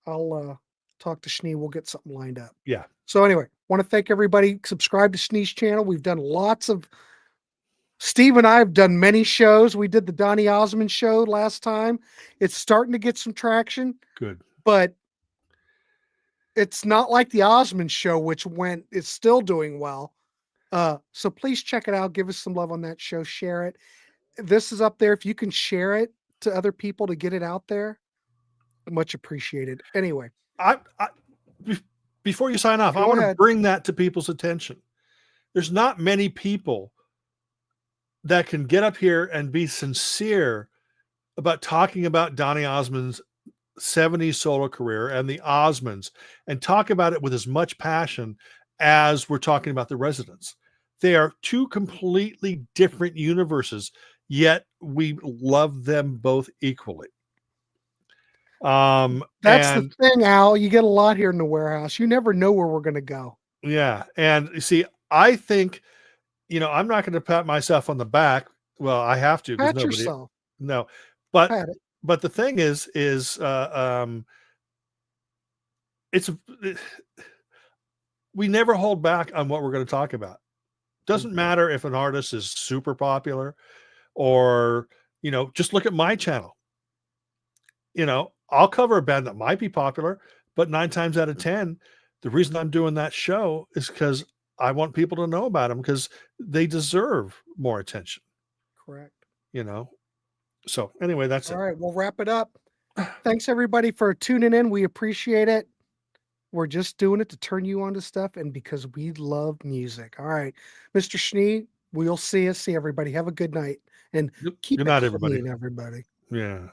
I'll talk to Schnee. We'll get something lined up. Yeah. So anyway, want to thank everybody. Subscribe to Schnee's channel. We've done Steve and I have done many shows. We did the Donny Osmond show last time. It's starting to get some traction. Good. But it's not like the Osmond show, which it's still doing well. So please check it out. Give us some love on that show. Share it. This is up there. If you can share it to other people to get it out there, much appreciated. Anyway, before you sign off, I want to bring that to people's attention. There's not many people that can get up here and be sincere about talking about Donny Osmond's 70s solo career and the Osmonds and talk about it with as much passion as we're talking about the Residents. They are two completely different universes, yet we love them both equally. That's the thing, Al. You get a lot here in the warehouse. You never know where we're going to go. Yeah. And you see, I think, I'm not going to pat myself on the back. Well, I have to. Pat yourself. No, but the thing is, we never hold back on what we're going to talk about. Doesn't matter if an artist is super popular or, You know, just look at my channel. You know, I'll cover a band that might be popular, but 9 times out of 10, the reason I'm doing that show is because I want people to know about them because they deserve more attention, Correct. you know? So anyway, that's All it. right, we'll wrap it up. Thanks everybody for tuning in. We appreciate it. We're just doing it to turn you on to stuff and because we love music. All right, Mr. Schnee, we'll see you. See everybody. Have a good night and Good keep it night, everybody. clean, everybody. Yeah.